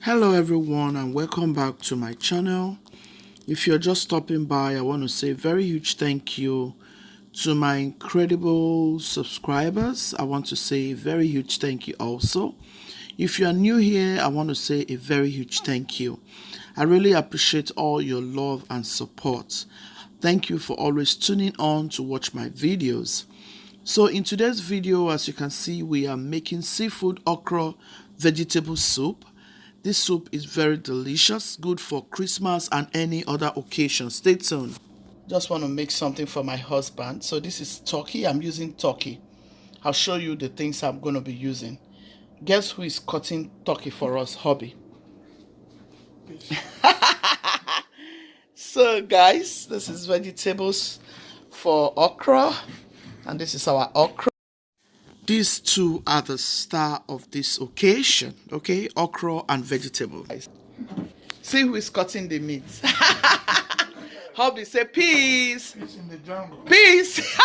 Hello everyone and welcome back to my channel. If you're just stopping by, I want to say a very huge thank you to my incredible subscribers. I want to say a very huge thank you also. If you are new here, I want to say a very huge thank you. I really appreciate all your love and support. Thank you for always tuning on to watch my videos. So in today's video, as you can see, we are making seafood okra vegetable soup. This soup is very delicious, good for Christmas and any other occasion. Stay tuned. Just want to make something for my husband. So this is turkey. I'm using turkey. I'll show you the things I'm going to be using. Guess who is cutting turkey for us, hubby? So guys, this is vegetables for okra. And this is our okra. These two are the star of this occasion, okay? Okra and vegetable. See who is cutting the meat. Hubby say peace. Peace in the jungle. Peace.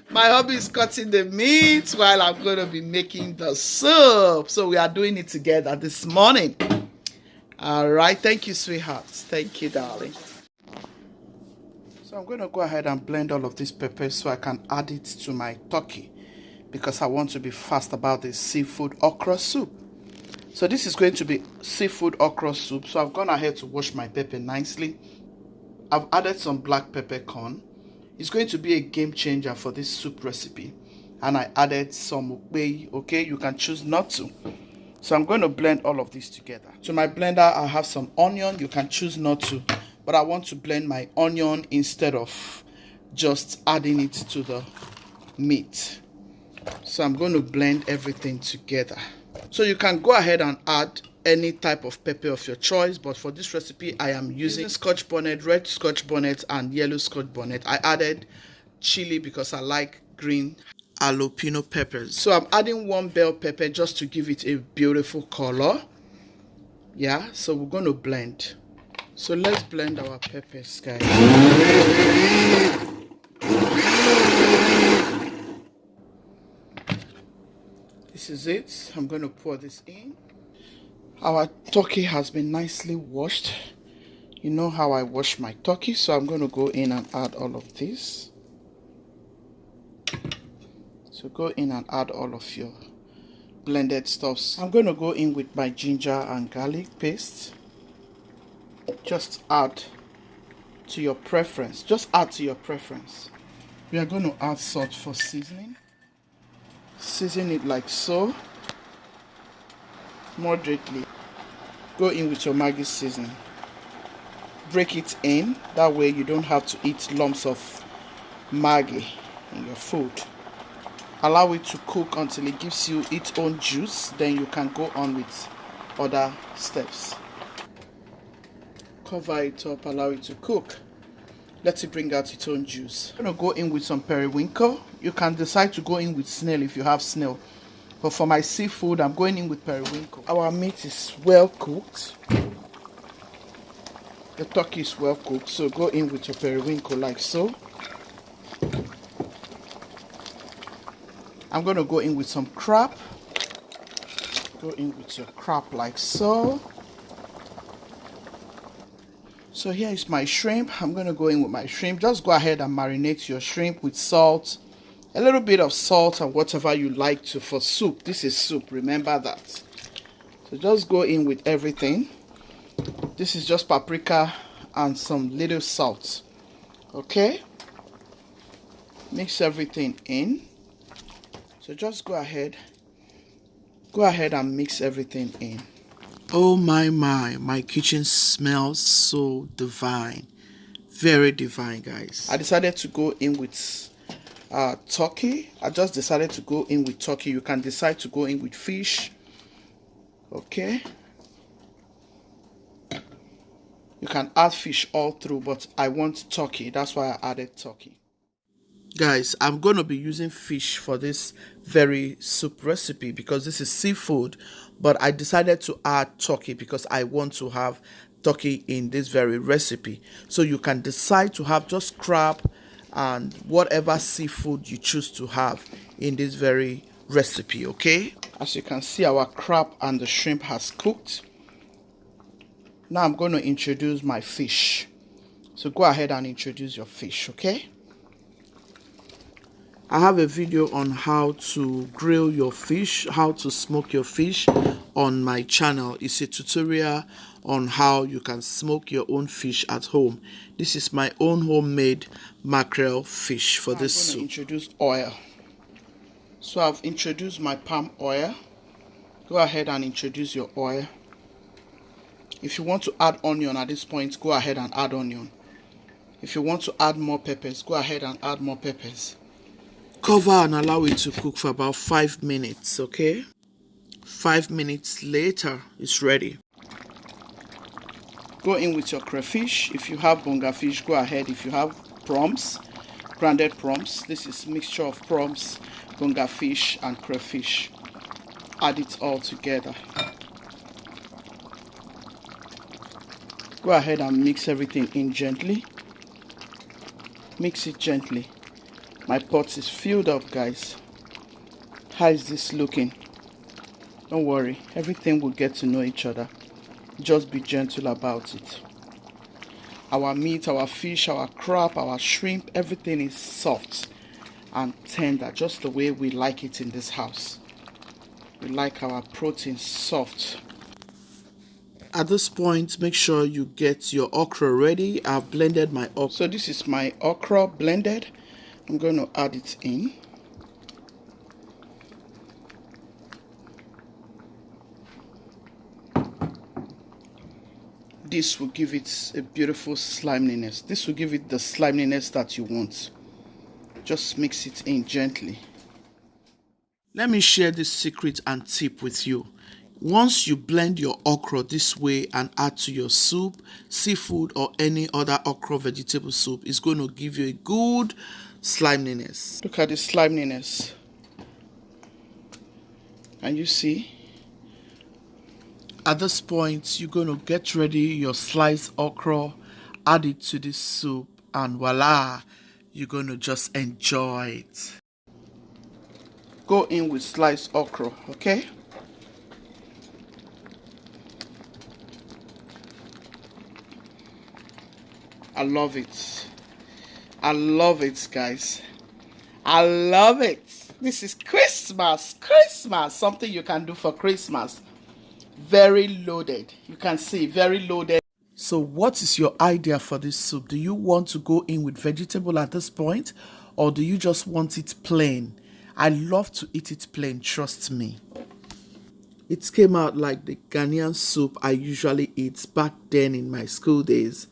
My hubby is cutting the meat while I'm going to be making the soup. So we are doing it together this morning. All right. Thank you, sweetheart. Thank you, darling. So I'm going to go ahead and blend all of this pepper so I can add it to my turkey because I want to be fast about this seafood okra soup. So this is going to be seafood okra soup. So I've gone ahead to wash my pepper nicely. I've added some black peppercorn. It's going to be a game changer for this soup recipe. And I added some ukbei, okay? You can choose not to. So I'm going to blend all of this together. To my blender, I have some onion. You can choose not to. But I want to blend my onion instead of just adding it to the meat. So I'm going to blend everything together. So you can go ahead and add any type of pepper of your choice. But for this recipe, I am using Scotch bonnet, red Scotch bonnet, and yellow Scotch bonnet. I added chili because I like green jalapeno peppers. So I'm adding one bell pepper just to give it a beautiful color. Yeah, so we're going to blend. So let's blend our peppers, guys. This is it. I'm going to pour this in. Our turkey has been nicely washed. You know how I wash my turkey, so I'm going to go in and add all of this. So go in and add all of your blended stuffs. I'm going to go in with my ginger and garlic paste. Just add to your preference. Just add to your preference. We are going to add salt for seasoning. Season it like so. Moderately. Go in with your Maggi seasoning. Break it in. That way you don't have to eat lumps of Maggi in your food. Allow it to cook until it gives you its own juice. Then you can go on with other steps. Cover it up, allow it to cook. Let it bring out its own juice. I'm going to go in with some periwinkle. You can decide to go in with snail if you have snail. But for my seafood, I'm going in with periwinkle. Our meat is well cooked. The turkey is well cooked, so go in with your periwinkle like so. I'm going to go in with some crab. Go in with your crab like so. So here is my shrimp. I'm going to go in with my shrimp. Just go ahead and marinate your shrimp with salt. A little bit of salt and whatever you like to for soup. This is soup, remember that. So just go in with everything. This is just paprika and some little salt. Okay? Mix everything in. So just go ahead and mix everything in. Oh my kitchen smells so divine. Very divine, guys. I decided to go in with turkey. I just decided to go in with turkey. You can decide to go in with fish. Okay. You can add fish all through, but I want turkey. That's why I added turkey. Guys, I'm going to be using fish for this very soup recipe because this is seafood, but I decided to add turkey because I want to have turkey in this very recipe. So you can decide to have just crab and whatever seafood you choose to have in this very recipe, okay? As you can see, our crab and the shrimp has cooked. Now I'm going to introduce my fish. So go ahead and introduce your fish, okay? I have a video on how to grill your fish, how to smoke your fish on my channel. It's a tutorial on how you can smoke your own fish at home. This is my own homemade mackerel fish for this soup. I'm going to introduce oil. So I've introduced my palm oil. Go ahead and introduce your oil. If you want to add onion at this point, go ahead and add onion. If you want to add more peppers, go ahead and add more peppers. Cover and allow it to cook for about 5 minutes, okay? 5 minutes later, it's ready. Go in with your crayfish. If you have bonga fish, go ahead. If you have prawns, grounded prawns, this is mixture of prawns, bonga fish and crayfish. Add it all together. Go ahead and mix everything in gently. Mix it gently. My pot is filled up, guys. How is this looking? Don't worry, everything will get to know each other. Just be gentle about it. Our meat, our fish, our crab, our shrimp, everything is soft and tender, just the way we like it in this house. We like our protein soft. At this point, make sure you get your okra ready. I've blended my okra. So this is my okra blended. I'm going to add it in. This will give it a beautiful sliminess. This will give it the sliminess that you want. Just mix it in gently. Let me share this secret and tip with you. Once you blend your okra this way and add to your soup, seafood or any other okra vegetable soup, it's going to give you a good sliminess. Look at the sliminess. And you see? At this point, you're going to get ready your sliced okra, add it to this soup, and voila, you're going to just enjoy it. Go in with sliced okra, okay? I love it. I love it, guys. I love it. This is Christmas. Christmas. Something you can do for Christmas. Very loaded. You can see, very loaded. So what is your idea for this soup? Do you want to go in with vegetable at this point? Or do you just want it plain? I love to eat it plain, trust me. It came out like the Ghanaian soup I usually eat back then in my school days.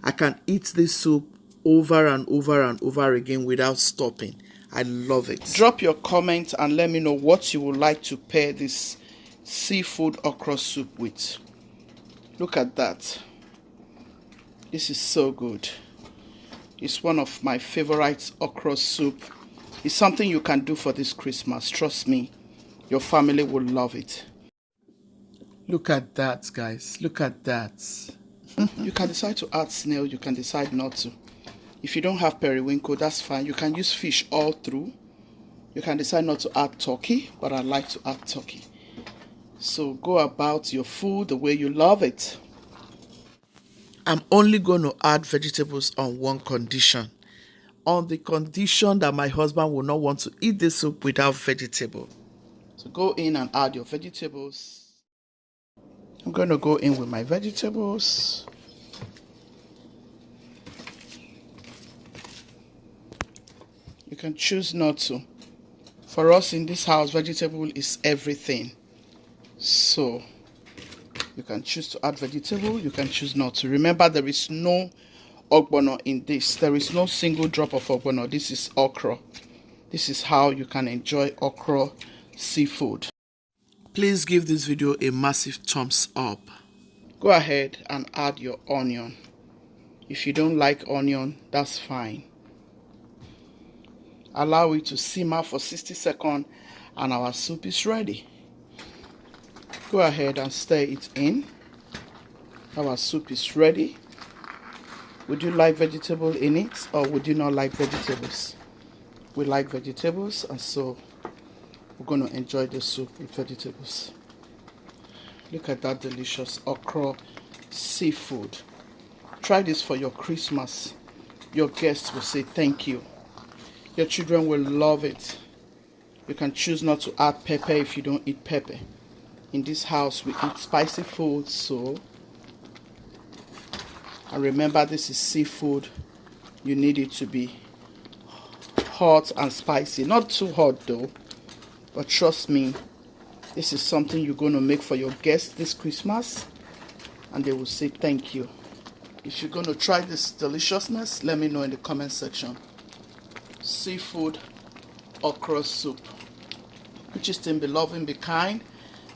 I can eat this soup over and over and over again without stopping. I love it. Drop your comment and let me know what you would like to pair this seafood okra soup with. Look at that. This is so good. It's one of my favorite okra soup. It's something you can do for this Christmas. Trust me, your family will love it. Look at that, guys. Look at that. You can decide to add snail, you can decide not to. If you don't have periwinkle, that's fine. You can use fish all through. You can decide not to add turkey, but I like to add turkey. So go about your food the way you love it. I'm only going to add vegetables on one condition. On the condition that my husband will not want to eat this soup without vegetable. So go in and add your vegetables. I'm going to go in with my vegetables. You can choose not to. For us in this house, vegetable is everything. So you can choose to add vegetable, you can choose not to. Remember, there is no ogbono in this. There is no single drop of ogbono. This is okra. This is how you can enjoy okra seafood. Please give this video a massive thumbs up. Go ahead and add your onion. If you don't like onion, that's fine. Allow it to simmer for 60 seconds and our soup is ready. Go ahead and stir it in. Our soup is ready. Would you like vegetable in it or would you not like vegetables? We like vegetables, and so We're going to enjoy the soup with vegetables. Look at that delicious okra seafood. Try this for your Christmas. Your guests will say thank you. Your children will love it. You can choose not to add pepper if you don't eat pepper. In this house, we eat spicy food, so. And remember, this is seafood. You need it to be hot and spicy. Not too hot though. But trust me, this is something you're going to make for your guests this Christmas. And they will say thank you. If you're going to try this deliciousness, let me know in the comment section. Seafood okra soup. Which thing, be loving, be kind,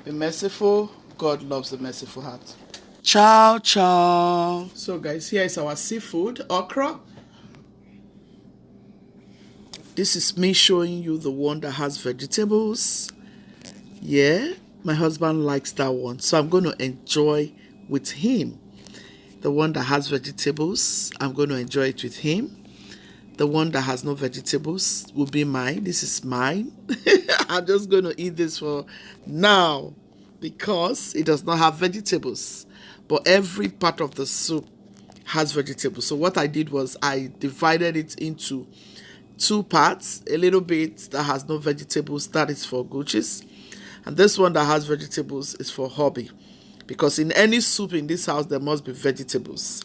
be merciful. God loves the merciful heart. Ciao, ciao. So guys, here is our seafood okra. This is me showing you the one that has vegetables. Yeah, my husband likes that one. So I'm going to enjoy with him. The one that has vegetables, I'm going to enjoy it with him. The one that has no vegetables will be mine. This is mine. I'm just going to eat this for now because it does not have vegetables. But every part of the soup has vegetables. So what I did was I divided it into 2 parts. A little bit that has no vegetables, that is for Gucci's. And this one that has vegetables is for hubby. Because in any soup in this house, there must be vegetables.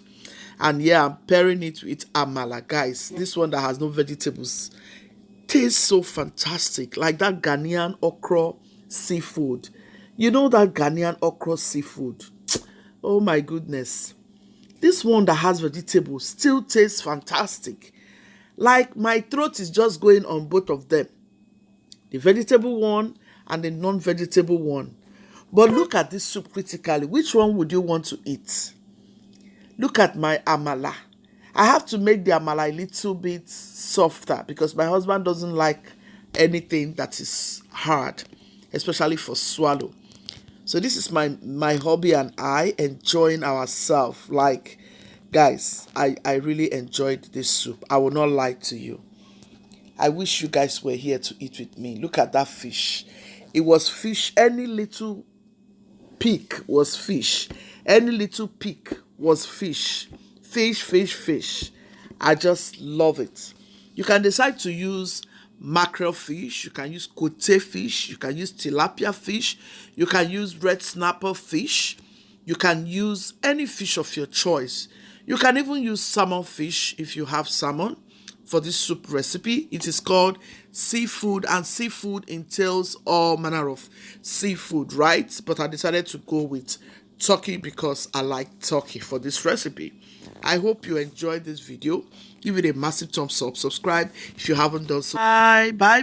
And yeah, I'm pairing it with amala. Guys, this one that has no vegetables tastes so fantastic. Like that Ghanaian okra seafood. You know that Ghanaian okra seafood? Oh my goodness. This one that has vegetables still tastes fantastic. Like my throat is just going on both of them. The vegetable one and the non-vegetable one. But look at this soup critically. Which one would you want to eat? Look at my amala. I have to make the amala a little bit softer because my husband doesn't like anything that is hard, especially for swallow. So this is my hubby and I enjoying ourselves. Like, guys, I really enjoyed this soup. I will not lie to you. I wish you guys were here to eat with me. Look at that fish. It was fish. Any little peak was fish. Any little peak was fish. Fish, fish, fish. I just love it. You can decide to use mackerel fish. You can use cote fish. You can use tilapia fish. You can use red snapper fish. You can use any fish of your choice. You can even use salmon fish if you have salmon for this soup recipe. It is called seafood, and seafood entails all manner of seafood, right? But I decided to go with turkey because I like turkey for this recipe. I hope you enjoyed this video. Give it a massive thumbs up. Subscribe if you haven't done so. Bye. Bye.